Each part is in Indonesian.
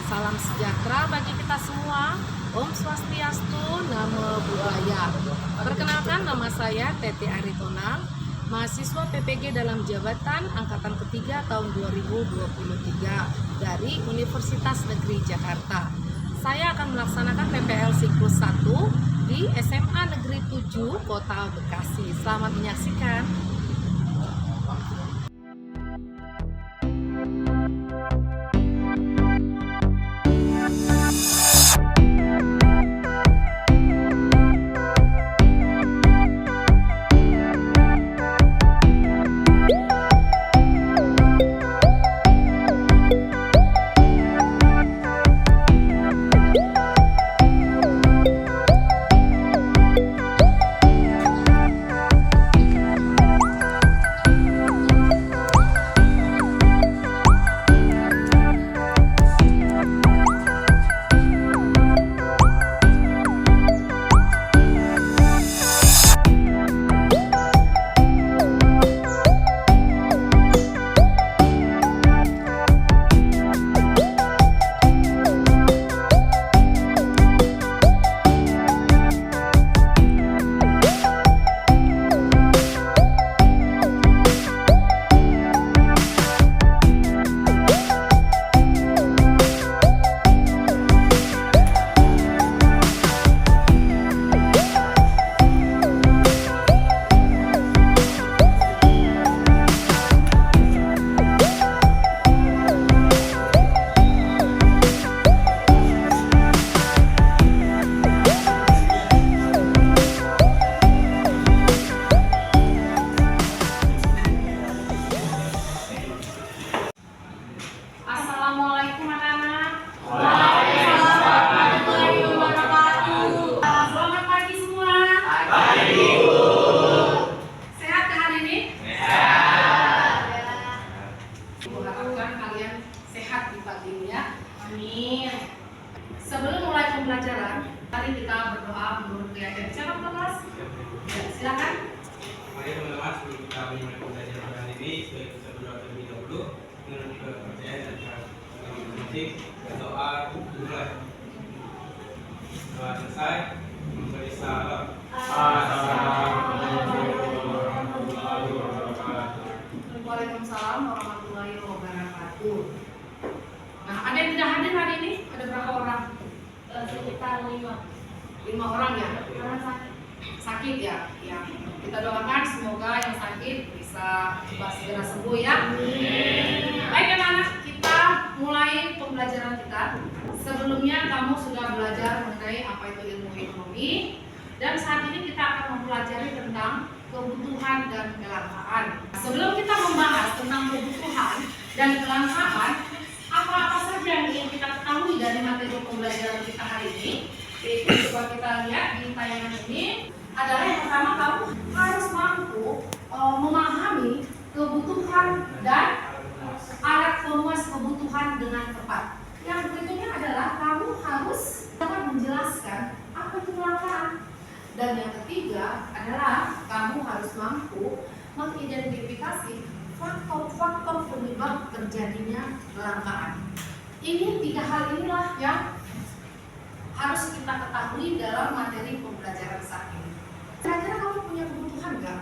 Salam sejahtera bagi kita semua. Om Swastiastu, Namo Buddhaya. Perkenalkan, nama saya Teti Aritonang, mahasiswa PPG dalam jabatan Angkatan Ketiga tahun 2023 dari Universitas Negeri Jakarta. Saya akan melaksanakan PPL siklus 1 di SMA Negeri 7 Kota Bekasi. Selamat menyaksikan. Assalamualaikum anak-anak. Selamat pagi semua. Pagi, Bu. Sehat ke hari ini? Sehat. Ibu harapkan kalian sehat di pagi ini ya. Amin. Sebelum mulai pembelajaran, mari kita berdoa menurut keyakinan siapa kelas? Ya, silakan. Mari teman-teman, sebelum kita mulai pembelajaran hari ini, kita berdoa terlebih dahulu menurut kepercayaan dan masing-masing. Berdoa dimulai. Doa selesai, memberi salam. Waalaikumsalam warahmatullahi wabarakatuh. Nah, ada yang tidak hadir hari ini? Ada berapa orang? Sekitar 5 orang ya. Sakit ya? Ya. Kita doakan semoga yang sakit bisa segera sembuh ya. Baik anak-anak, kita mulai pembelajaran kita. Sebelumnya kamu sudah belajar mengenai apa itu ilmu ekonomi, dan saat ini kita akan mempelajari tentang kebutuhan dan kelangkaan. Sebelum kita membahas tentang kebutuhan dan kelangkaan, apa-apa saja yang ingin kita ketahui dari materi pembelajaran kita hari ini? Yaitu coba kita lihat di tayangan ini adalah yang pertama, kamu harus mampu memahami kebutuhan dan alat pemuas kebutuhan dengan tepat. Yang berikutnya adalah kamu harus dapat menjelaskan apa itu kelangkaan. Dan yang ketiga adalah kamu harus mampu mengidentifikasi faktor-faktor penyebab terjadinya kelangkaan. Ini 3 hal inilah yang harus kita ketahui dalam materi pembelajaran saat ini. Kira-kira kamu punya kebutuhan nggak?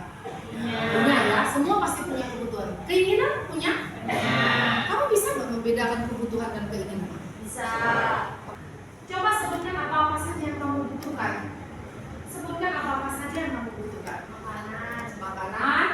Punya ya, semua pasti punya kebutuhan. Keinginan punya? Kamu bisa nggak membedakan kebutuhan dan keinginan? Bisa. Coba sebutkan apa-apa saja yang kamu butuhkan. Sebutkan apa-apa saja yang kamu butuhkan. Makanan,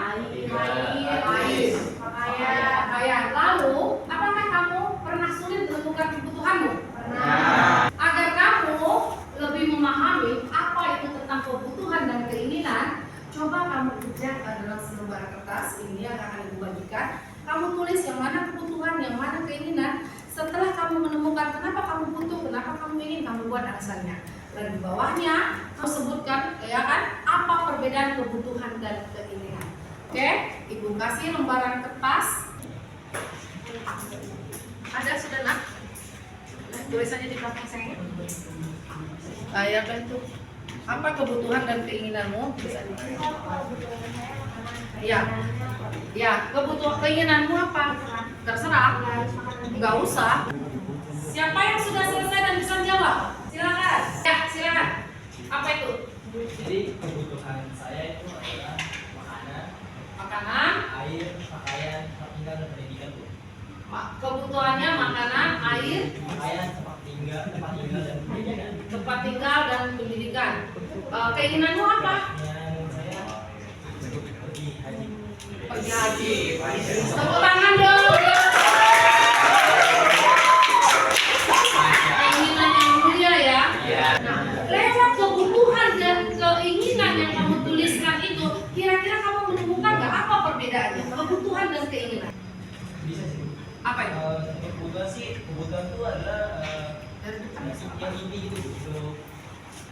air, pakaian. Lalu, apakah kamu pernah sulit menemukan kebutuhanmu? Pernah. Agar kamu lebih memahami apa itu tentang kebutuhan dan keinginan, coba kamu kerja dalam selembar kertas ini yang akan Ibu bagikan. Kamu tulis yang mana kebutuhan, yang mana keinginan. Setelah kamu menemukan kenapa kamu butuh, kenapa kamu ingin, kamu buat alasannya. Dan di bawahnya kamu sebutkan, ya kan, apa perbedaan kebutuhan dan keinginan. Oke, Ibu kasih lembaran kertas. Ada sudah nak? Tulisannya di belakang saya. Ya kan itu. Apa kebutuhan dan keinginanmu? Ya, ya, kebutuhan keinginanmu apa? Terserah. Nggak usah. Siapa yang sudah selesai dan bisa jawab? Silakan. Ya, silakan. Apa itu? Jadi kebutuhan saya itu adalah Makanan, air, pakaian, tempat tinggal dan pendidikan Bu. kebutuhannya makanan, air, Pakaian, tempat tinggal dan pendidikan. tempat tinggal dan pendidikan. Keinginanmu apa? Yang saya pergi haji. Pergi haji. Tepuk tangan dong. Keinginan yang mulia ya. Nah, lewat kebutuhan dan keinginan yang kamu tuliskan itu, kira-kira kamu menemukan nggak apa perbedaannya? Kebutuhan dan keinginan. Bisa sih. Apa itu? Kebutuhan itu adalah yang inti gitu Bu. Untuk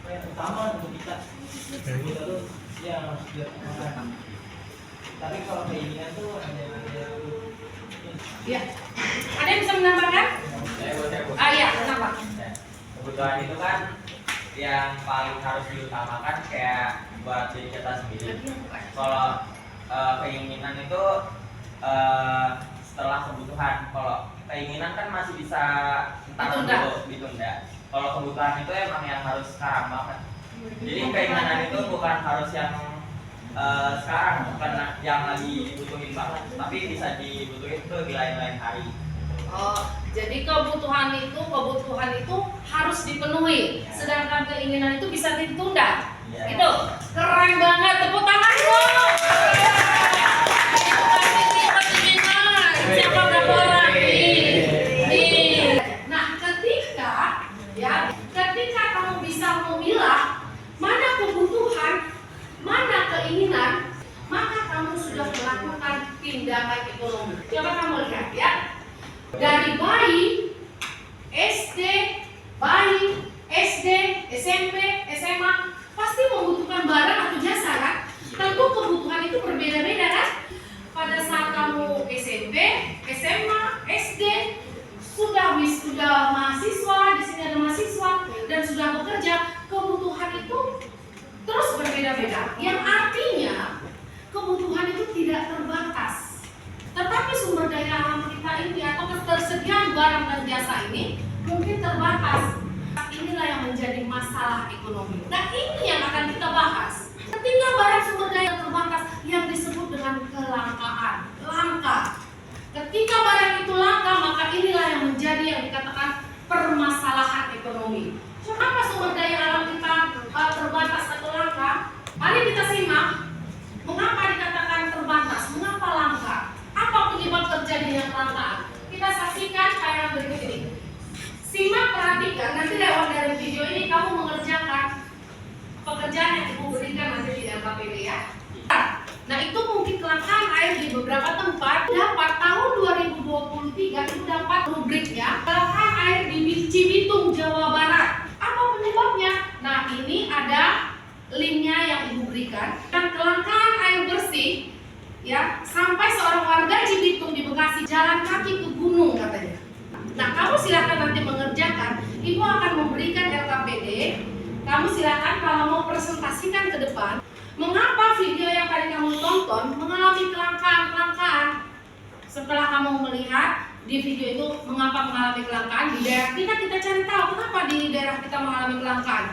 yang utama untuk kita. Kebutuhan itu yang harus dilakukan. Tapi kalau keinginan tuh ada Ya. Ada yang bisa menambahkan? Iya, kenapa? Kebutuhan itu kan yang paling harus diutamakan kayak buat diri kita sendiri. Kalau keinginan itu setelah kebutuhan. Kalau keinginan kan masih bisa ntar dulu ditunda. Kalau kebutuhan itu emang yang harus sekarang banget. Jadi keinginan itu bukan harus yang sekarang, bukan yang lagi dibutuhin banget, tapi bisa dibutuhin tuh di lain-lain hari. Oh, jadi kebutuhan itu harus dipenuhi, sedangkan keinginan itu bisa ditunda. Iya. Itu keren banget, tepuk tangan dong. Siapa berapa orang nih? Nah, ketika kamu bisa memilah mana kebutuhan, mana keinginan, maka kamu sudah melakukan tindakan ekonomi. Coba kamu lihat ya. Dari bayi, SD, SMP, SMA pasti membutuhkan barang atau jasa kan? Tentu kebutuhan itu berbeda-beda kan? Pada saat kamu SMP, SMA, SD sudah mahasiswa, di sini ada mahasiswa dan sudah bekerja, kebutuhan itu terus berbeda-beda. Yang artinya kebutuhan itu tidak terbatas. Tetapi sumber daya alam kita ini atau ketersediaan barang dan jasa ini mungkin terbatas. Inilah yang menjadi masalah ekonomi. Nah, ini yang akan kita bahas. Ketika barang sumber daya terbatas yang disebut dengan kelangkaan, langka. Ketika barang itu langka, maka inilah yang menjadi yang dikatakan permasalahan ekonomi. Kenapa sumber daya alam kita terbatas atau langka? Mari kita simak. Mengapa dikatakan terbatas? Mengapa langka? Apa penyebab terjadinya kelangkaan? Kita saksikan tayangan berikut ini. Simak, perhatikan. Nanti lewat dari video ini kamu mengerjakan pekerjaan yang ibu berikan nanti di LKPD ya. Nah, itu mungkin kelangkaan air di beberapa tempat. Dapat tahun 2023 itu dapat rubriknya kelangkaan air di Cibitung, Jawa Barat. Apa penyebabnya? Nah, ini ada linknya yang ibu berikan. Dan kelangkaan air bersih ya, sampai seorang warga Cibitung di Bekasi jalan kaki ke gunung katanya. Nah, kamu silakan nanti mengerjakan. Ibu akan memberikan LKPD. Kamu silakan kalau mau presentasikan ke depan. Mengapa video yang tadi kamu tonton mengalami kelangkaan? Setelah kamu melihat di video itu mengapa mengalami kelangkaan di daerah kita cari tahu kenapa di daerah kita mengalami kelangkaan.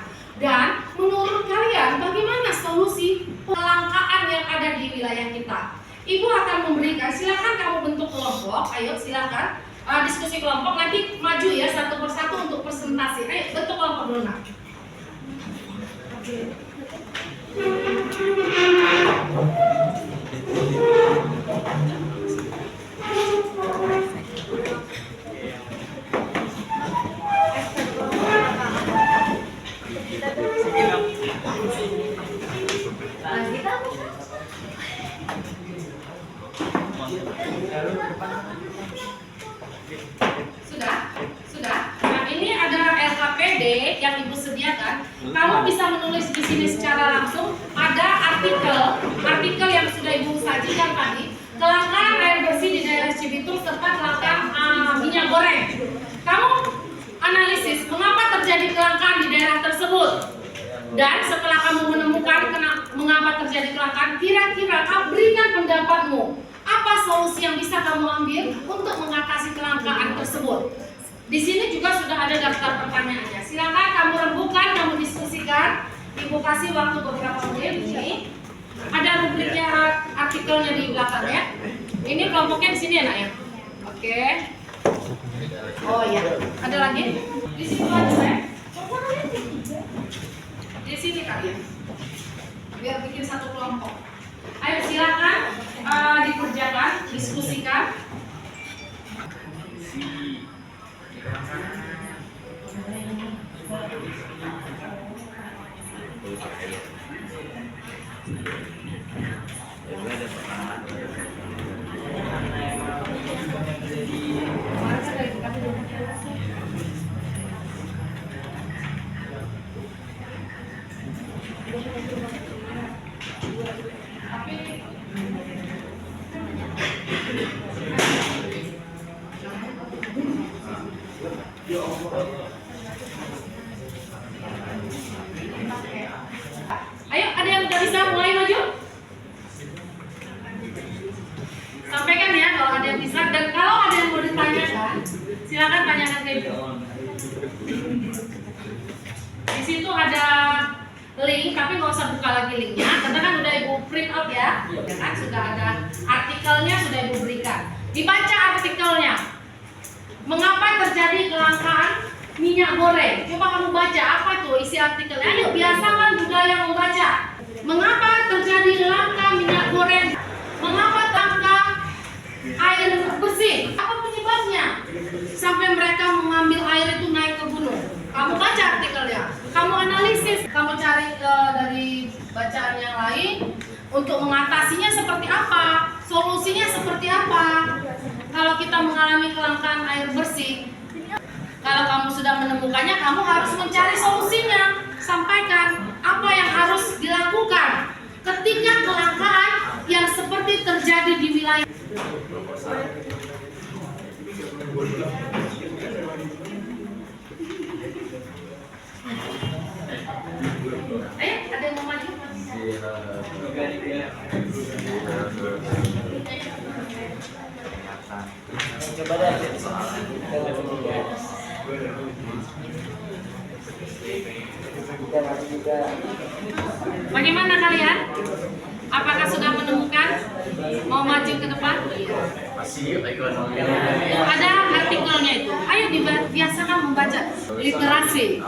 Dan menurut kalian bagaimana solusi kelangkaan yang ada di wilayah kita? Ibu akan memberikan, silakan kamu bentuk kelompok. Ayo silakan diskusi kelompok, nanti maju ya satu persatu untuk presentasi. Ayo bentuk kelompok dulu nak. Sudah. Nah, ini adalah LKPD yang ibu sediakan. Kamu bisa menulis di sini secara langsung. Ada artikel yang sudah ibu sajikan tadi. Kelangkaan air bersih di daerah Cibitung serta kelangkaan minyak goreng. Kamu analisis mengapa terjadi kelangkaan di daerah tersebut. Dan setelah kamu menemukan mengapa terjadi kelangkaan, kira-kira kamu berikan pendapatmu. Apa solusi yang bisa kamu ambil untuk mengatasi kelangkaan tersebut? Di sini juga sudah ada daftar pertanyaannya. Silakan kamu rembukan, kamu diskusikan. Ibu kasih waktu beberapa menit. Ini ada rubriknya, artikelnya di belakang ya. Ini kelompoknya di sini ya nak ya. Oke. Oh iya. Ada lagi? Di situ aja ya. Di sini kalian. Biar bikin satu kelompok. Ayo silakan dikerjakan, diskusikan. Ayo, ada yang udah bisa mulai maju? Sampaikan ya kalau ada yang bisa, dan kalau ada yang mau ditanyakan, silakan tanyakan ke ibu. Di situ ada link, tapi nggak usah buka lagi linknya, karena kan udah ibu print out ya, kan sudah ada artikelnya, sudah ibu berikan. Dibaca artikelnya. Mengapa terjadi kelangkaan minyak goreng? Coba kamu baca apa tuh isi artikelnya. Ayo biasakan budaya membaca. Mengapa terjadi langka minyak goreng? Mengapa langka air bersih? Apa penyebabnya? Sampai mereka mengambil air itu naik ke gunung. Kamu baca artikelnya, kamu analisis, kamu cari dari bacaan yang lain untuk mengatasinya seperti apa, solusinya seperti apa. Kalau kita mengalami kelangkaan air bersih, kalau kamu sudah menemukannya, kamu harus mencari solusinya. Sampaikan apa yang harus dilakukan ketika kelangkaan yang seperti terjadi di wilayah. Ayo, ada yang mau maju? Coba deh. Bagaimana kalian? Apakah sudah menemukan? Mau maju ke depan? Ada artikelnya itu. Ayo biasakan membaca literasi.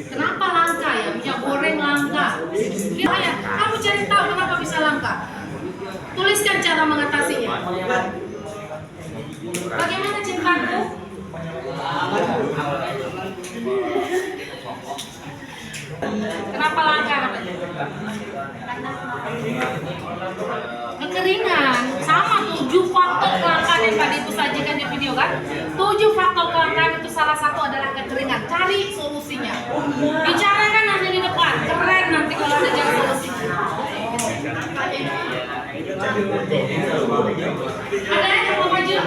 Kenapa langka ya? Minyak goreng langka. Ayo, kamu cari tahu kenapa bisa langka. Tuliskan cara mengatasinya. Bagaimana cintaku? Kenapa langka? Kekeringan. Sama 7 faktor kelangkaan yang tadi itu sajikan di video kan. 7 faktor kelangkaan itu salah satu adalah kekeringan. Cari solusinya. Bicarakan nanti di depan. Keren nanti kalau ada jalan solusinya. Ada yang mau maju?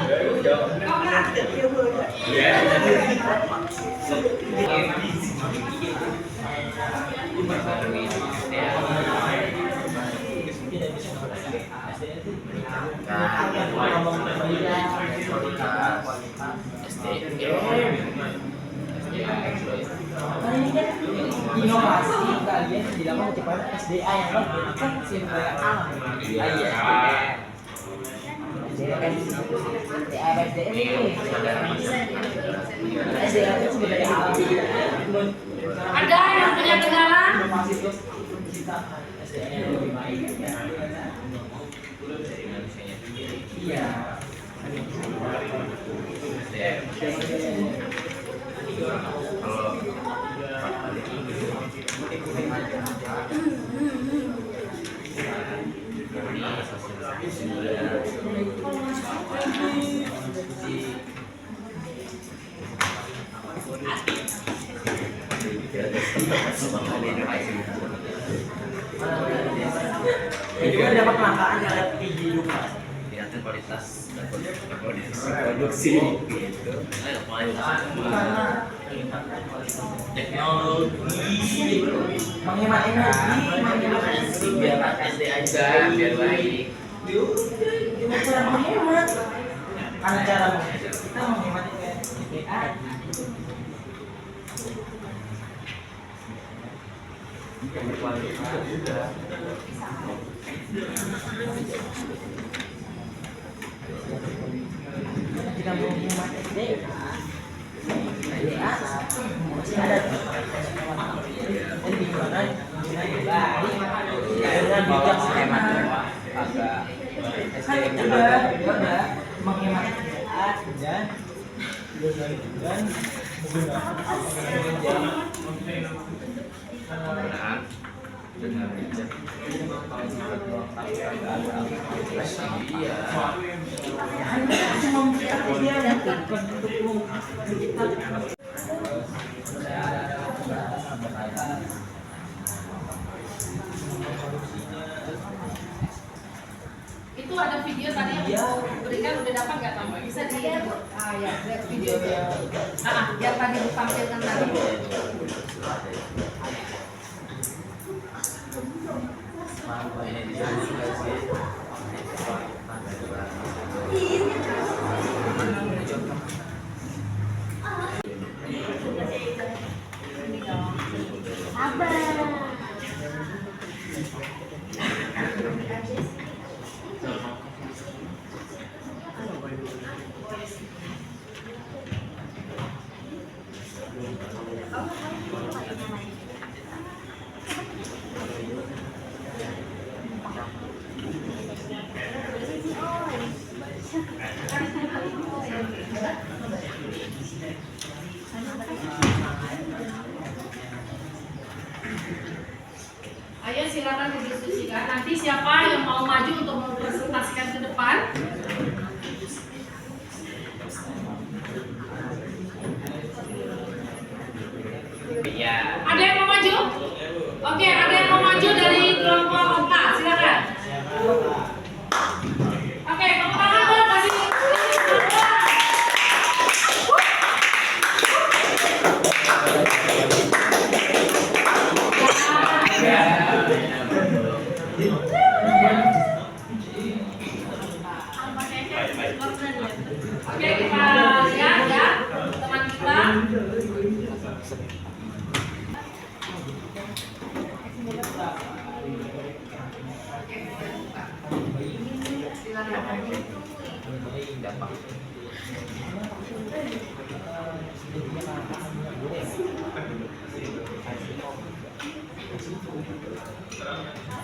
Inovasi kalian dilakukan kecepatan SDA yang kan simple alam. SDM ini SDA itu sebenarnya alam. Ada yang punya kendala? Iya. Itu kan dapat kelangkaan yang tinggi juga. Diatur kualitas produksi gitu. Teknologi menghemat energi, Biar SDA juga biar baik. Kita cara menghemat. Karena cara menghemat kita menghemat BA. Kita menghemat BA. BA masih ada. Jadi gimana? Dengan bijak hemat agak juga menghemat dan menggunakan dengan bijak Itu ada video tadi yang berikan udah dapat nggak tambah? Bisa di ya video yang tadi ditampilkan tadi. ini di Ayo silakan didiskusikan. Nanti siapa yang mau maju untuk mempresentasikan ke depan? Ya. Ada yang mau maju? Oke, ada yang mau maju dari kelompok Oka, silakan. Oke, kelompok Oka kasih. Oke, kita lihat ya teman kita.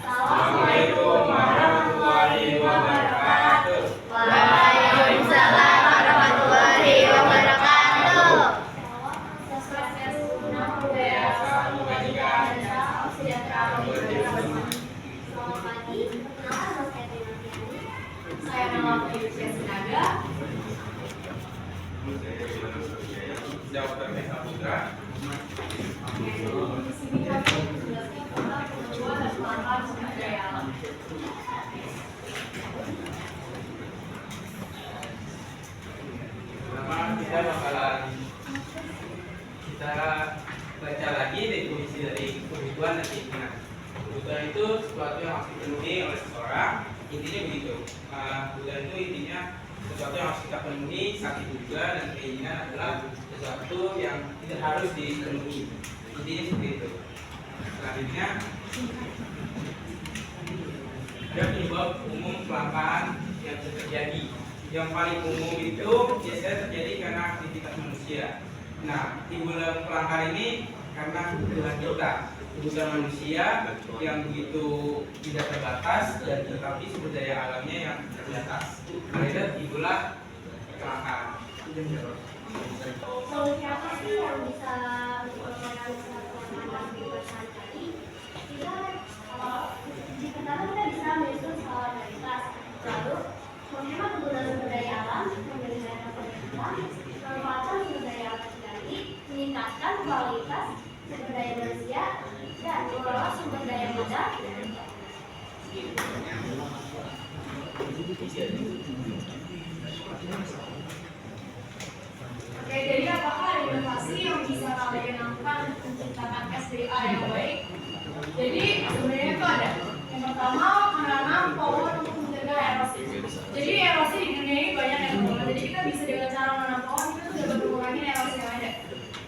Assalamualaikum warahmatullahi wabarakatuh. Waalaikumsalam warahmatullahi wabarakatuh. Selamat pagi, nama saya Tina. Saya nama Felicia Sinaga. Jawab PK Putra. Di sini kami menjelaskan tentang ketentuan dan pelanggaran sumber daya alam. Pertama kita bakalan kita baca lagi definisi dari kebutuhan dan keinginan. Kebutuhan itu sesuatu yang harus dipenuhi oleh seseorang. Intinya begitu. Kebutuhan itu intinya sesuatu yang harus kita penuhi saat itu juga, dan keinginan adalah sesuatu yang tidak harus dipenuhi. Intinya seperti itu. Selanjutnya ada penyebab umum kelangkaan yang terjadi. Yang paling umum itu biasanya terjadi karena aktivitas manusia. Nah, timbulnya kelangkaan ini karena kebutuhan kita, kebutuhan manusia yang begitu tidak terbatas, dan tetapi sumber daya alamnya yang terbatas. Akhirnya timbullah kelangkaan. Solusi apa sih yang bisa menyelesaikan masalah kelangkaan tadi? Pertama kita bisa menyusun skala prioritas, lalu menghemat penggunaan sumber daya alam, menyelesaikan pemerintah, pemanfaatan sumber daya alam tadi, meningkatkan kualitas sumber daya manusia, dan mengelola sumber daya modal. Oke, jadi apakah ada inovasi yang bisa kalian lakukan untuk menciptakan SDA yang baik? Jadi sebenarnya itu ada. Yang pertama, menanam pohon untuk mencegah erosi. Jadi erosi di dunia ini banyak yang berkembang. Jadi kita bisa dengan cara menanam pohon itu tuh dapat mengurangi erosi yang ada.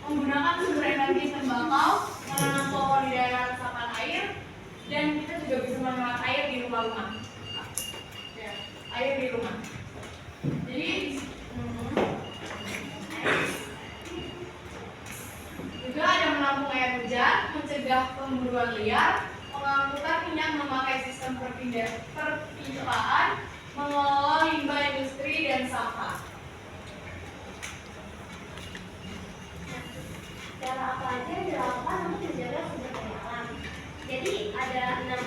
Menggunakan sumber energi tembakau, menanam pohon di daerah resapan air, dan kita juga bisa menghemat air di rumah-rumah. Ya, air di rumah. Jadi juga ada menampung air hujan, mencegah pemburuan liar, mengangkutan minyak memakai sistem perpipaan, mengelola limbah industri dan sampah. Cara apa aja yang dilakukan untuk menjaga sumber daya alam? Jadi ada 6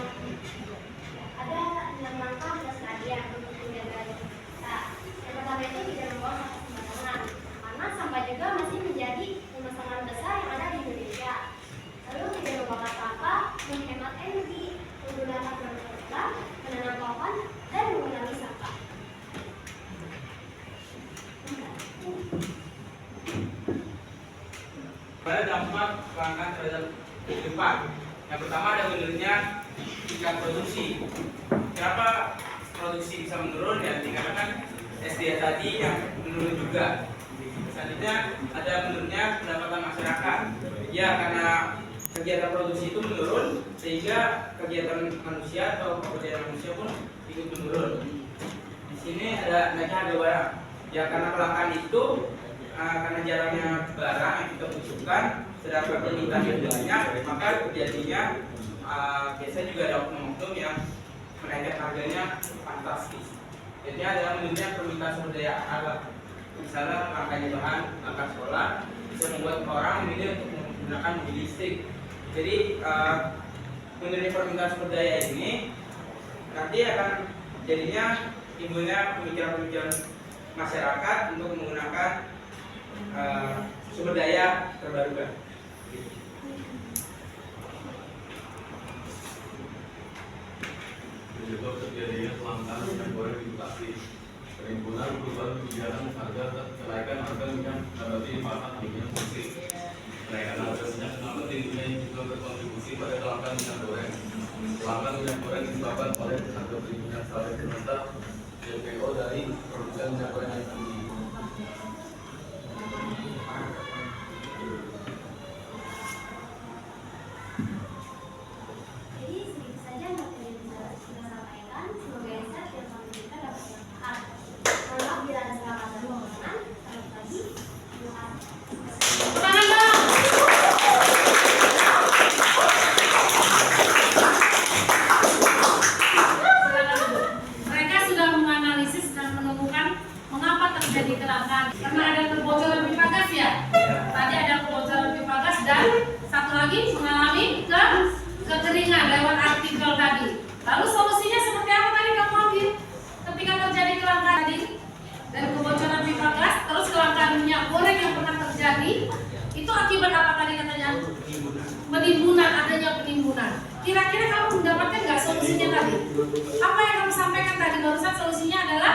langkah pelestarian untuk menjaga kita. Yang pertama itu tidak membuang sampah sembarangan, karena sampah juga masih menjadi permasalahan besar yang ada di Indonesia. Lalu tidak membakar sampah, menghemat energi, menggunakan produk ulang, menanam pohon, dan mengurangi sampah. Pada dampak kelangkaan terhadap kehidupan. Yang pertama ada menurunnya tingkat produksi. Kenapa produksi bisa menurun? Ya dikarenakan SDA tadi yang menurun juga. Selanjutnya ada menurunnya pendapatan masyarakat. Ya karena kegiatan produksi itu menurun sehingga kegiatan manusia atau pekerjaan manusia pun ikut menurun. Di sini ada naiknya harga barang. Ya karena kelangkaan itu karena jarangnya barang yang kita butuhkan, sedangkan permintaan yang banyak, maka terjadinya biasanya juga ada oknum-oknum yang menaikkan harganya fantastis. Jadi adalah menurunnya permintaan sumber daya alam. Misalnya langkahnya bahan langkah solar bisa membuat orang memilih untuk menggunakan mobil listrik. Jadi menurunnya permintaan sumber daya ini nanti akan jadinya timbulnya pemikiran-pemikiran masyarakat untuk menggunakan sumber daya terbarukan. Penyebab terjadinya kelangkaan minyak goreng di Bekasi. Perhimpunan Perubahan Kebijakan Harga Kenaikan Harga Minyak mengamati manfaat minyak fosil. Kenaikan harga minyak mengamati minyak juga berkontribusi pada kelangkaan minyak goreng. Kelangkaan minyak goreng disebabkan oleh harga beli minyak sawit mentah CPO dari produsen minyak goreng yang tinggi. Jadi sedikit saja materi yang bisa kita sampaikan. Semoga insight yang kami berikan dapat bermanfaat. Mohon maaf bila ada salah kata dan kekurangan. Selamat pagi. Terima kasih. Tangan dong. Silakan dulu. Mereka sudah menganalisis dan menemukan mengapa terjadi kelangkaan. Karena ada kebocoran pipa gas ya. Tadi ada kebocoran pipa gas dan satu lagi mengalami kekeringan lewat artikel tadi. Lalu solusinya seperti apa tadi kamu ambil? Ketika terjadi kelangkaan tadi dari kebocoran pipa gas, terus kelangkaan minyak goreng yang pernah terjadi, itu akibat apa tadi katanya? Penimbunan, adanya penimbunan. Kira-kira kamu mendapatkan nggak solusinya tadi? Apa yang kamu sampaikan tadi barusan solusinya adalah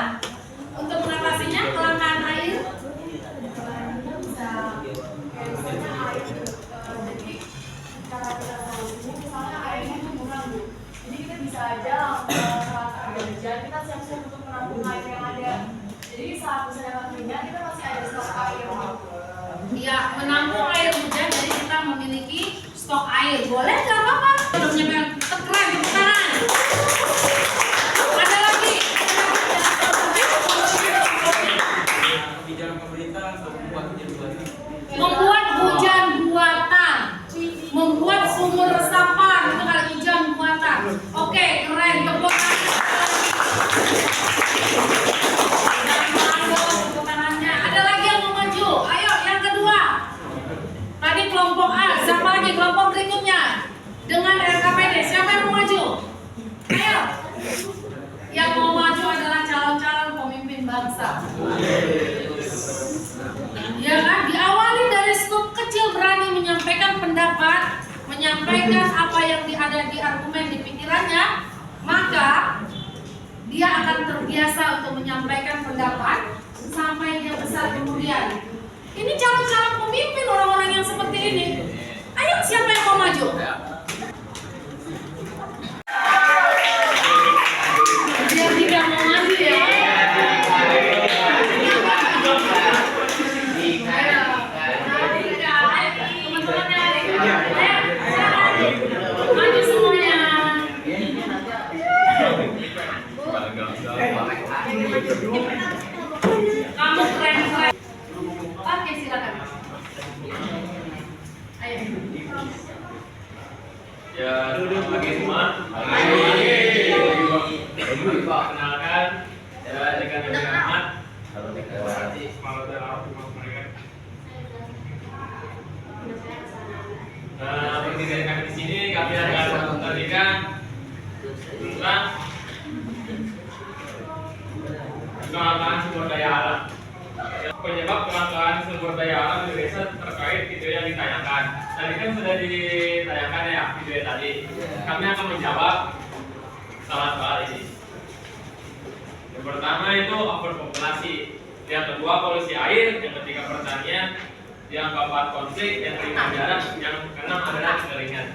untuk mengatasinya kelangkaan air. Misalnya air, jadi cara kita solusinya misalnya airnya itu murah Bu. Jadi kita bisa aja saat ada hujan kita siap-siap untuk menampung air yang ada. Jadi saat misalnya dapat minyak kita masih ada stok air. Iya, menampung air hujan jadi kita memiliki stok air. Boleh nggak apa-apa? Belum nyampe keren di tangan. Ada lagi. Kebijakan pemerintah untuk membuat hujan buatan. Membuat hujan buatan, membuat sumur resapan itu kalau hujan buatan. Oke, keren, tepuk tangannya. Ada lagi yang mau maju? Ayo, yang kedua. Tadi kelompok A, siapa lagi kelompok berikutnya? Dengan RKPD, siapa yang mau maju? Ayo. Yang mau maju adalah calon-calon pemimpin bangsa. Ya kan, diawali dari skup kecil berani menyampaikan pendapat, menyampaikan apa yang ada di argumen di pikirannya, maka dia akan terbiasa untuk menyampaikan pendapat sampai dia besar kemudian. Ini calon-calon pemimpin orang-orang yang seperti ini. Ayo, siapa yang mau maju? Dia tidak mau maju Kamu keren. Oke, silakan. Ayo. Ya, pagi semua. Kenalkan, saya Dekan Nabi Ahmad. Semangat dan rahmat mereka. Seperti kami di sini, kami akan memberikan tentang kelangkaan sumber daya alam. Penyebab kelangkaan sumber daya alam di desa terkait video yang ditayangkan. Tadi kan sudah ditayangkan ya video tadi. Kami akan menjawab salah soal ini. Yang pertama itu overpopulasi, yang kedua polusi air, yang ketiga pertanian, yang keempat konflik, yang kelima jarak, yang keenam adalah kekeringan.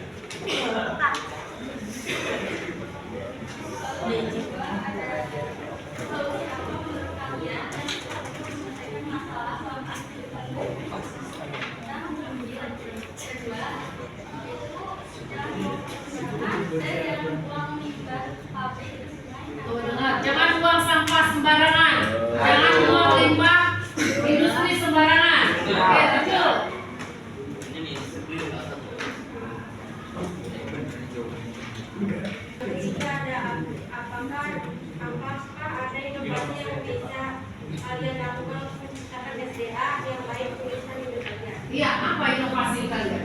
Tuh, dengar, jangan buang sampah sembarangan, jangan buang limbah industri sembarangan. Oke, betul. Jika ada apakah ada inovasi yang bisa kalian lakukan untuk menciptakan SDA yang baik untuk insan Indonesia? Iya, apa inovasi kalian?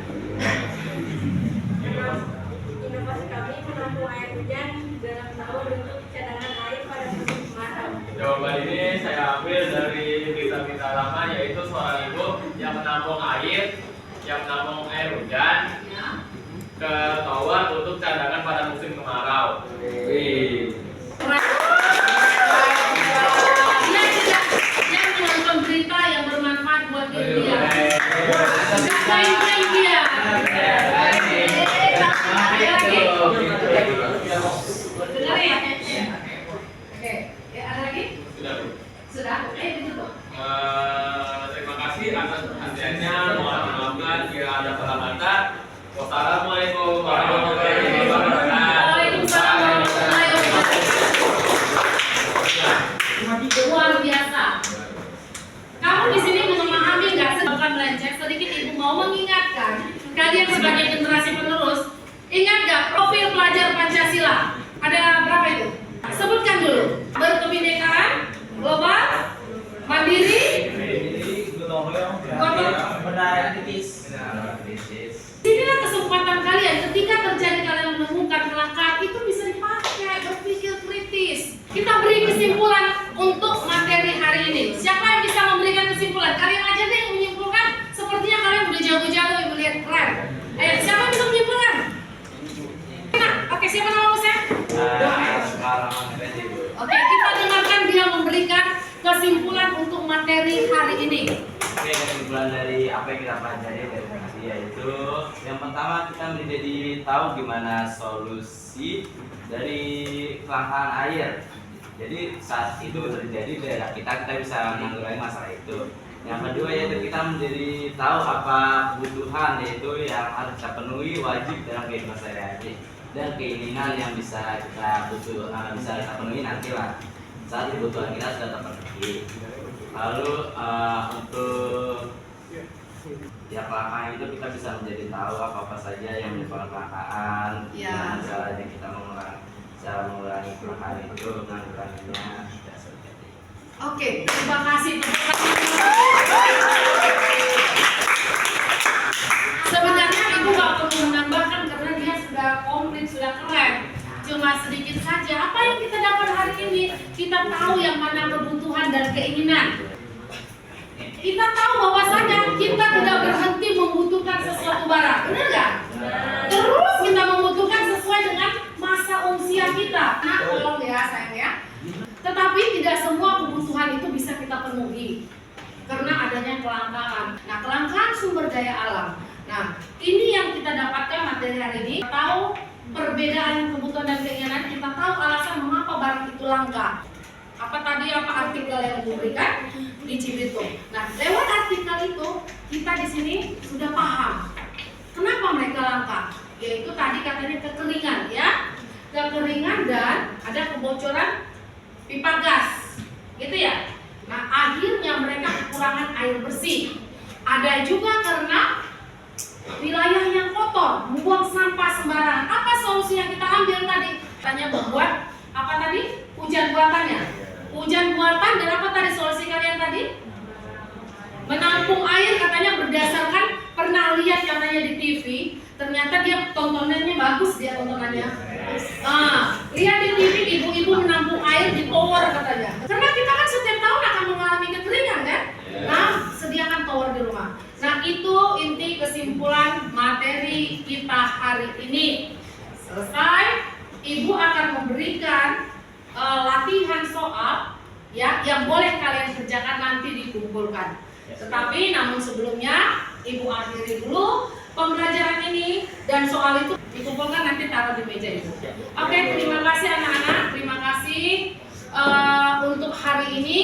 Inovasi kami menampung air hujan dalam tahun untuk cadangan air pada musim kemarau. Jawaban ini saya ambil dari berita-berita lama, yaitu seorang ibu yang menampung air hujan ke tower untuk cadangan pada musim kemarau. Yang menonton berita yang bermanfaat buat diri dia. Kain dia. Dengar ya. Oke, ada lagi? Sudah. Ditutup. Terima kasih atas perhatiannya. Mohon maaf jika ada pelambatan. Wassalamualaikum warahmatullahi wabarakatuh. Waalaikumsalam warahmatullahi wabarakatuh. Luar biasa. Kamu di sini memahami nggak? Sedangkan melenceng sedikit, ibu mau mengingatkan kalian sebagai generasi penerus. Ingat nggak profil pelajar Pancasila? Ada berapa itu? Sebutkan dulu. Berkebinekaan, global, mandiri, Benar kritis. inilah kesempatan kalian ketika terjadi kalian menemukan kelangkaan itu bisa dipakai berpikir kritis. Kita beri kesimpulan untuk materi hari ini. Siapa yang bisa memberikan kesimpulan? Kalian aja deh yang menyimpulkan. Sepertinya kalian udah jago-jago yang melihat keren. Ayo, siapa yang bisa menyimpulkan? Nah, oke, siapa nama bosnya? Oke, kita dengarkan dia memberikan kesimpulan untuk materi hari ini. Oke, kesimpulan dari apa yang kita pelajari dari tadi yaitu yang pertama kita menjadi tahu gimana solusi dari kelangkaan air. Jadi saat itu terjadi di daerah kita bisa menanggulangi masalah itu. Yang kedua yaitu kita menjadi tahu apa kebutuhan yaitu yang harus kita penuhi wajib dalam kehidupan sehari-hari dan keinginan yang bisa kita bisa kita penuhi nanti lah saat kebutuhan kita sudah terpenuhi. Lalu untuk ya kelangkaan itu kita bisa menjadi tahu apa saja yang menyebabkan kelangkaan, Ya. dan caranya kita mengurangi kelangkaan itu, menguranginya. Oke, terima kasih. Sebenarnya ibu gak perlu menambahkan karena dia sudah komplit, sudah keren. Cuma sedikit saja. Apa yang kita dapat hari ini? Kita tahu yang mana kebutuhan dan keinginan. Kita tahu bahwasanya kita tidak berhenti membutuhkan sesuatu barang, benar nggak? Terus kita membutuhkan sesuai dengan masa usia kita. Nah, tolong ya sayang ya. Tetapi tidak semua kebutuhan itu bisa kita penuhi karena adanya kelangkaan. Nah, kelangkaan sumber daya alam. Nah, ini yang kita dapatkan materi hari ini. Kita tahu perbedaan kebutuhan dan keinginan. Kita tahu alasan mengapa barang itu langka. Apa tadi artikel yang diberikan di Cibitung. Nah, lewat artikel itu kita di sini sudah paham kenapa mereka langka. Yaitu tadi katanya kekeringan, ya. kekeringan dan ada kebocoran pipa gas, gitu ya. Nah, akhirnya mereka kekurangan air bersih. Ada juga karena wilayah yang kotor, membuang sampah sembarangan. Apa solusi yang kita ambil tadi? Tanya membuat apa tadi? Hujan buatannya. Hujan buatan dan apa tadi solusi kalian tadi? Menampung air, katanya berdasarkan pernah lihat yang nanya di TV. Ternyata dia tontonannya bagus, dia tontonannya. Lihat di TV ibu-ibu menampung air di tower katanya. Karena kita kan setiap tahun akan mengalami kekeringan kan? Nah, sediakan tower di rumah. Nah, itu inti kesimpulan materi kita hari ini. Selesai, ibu akan memberikan latihan soal ya yang boleh kalian kerjakan nanti dikumpulkan. Tetapi namun sebelumnya ibu akhiri dulu pembelajaran ini dan soal itu dikumpulkan nanti taruh di meja itu. Oke, terima kasih anak-anak, terima kasih untuk hari ini.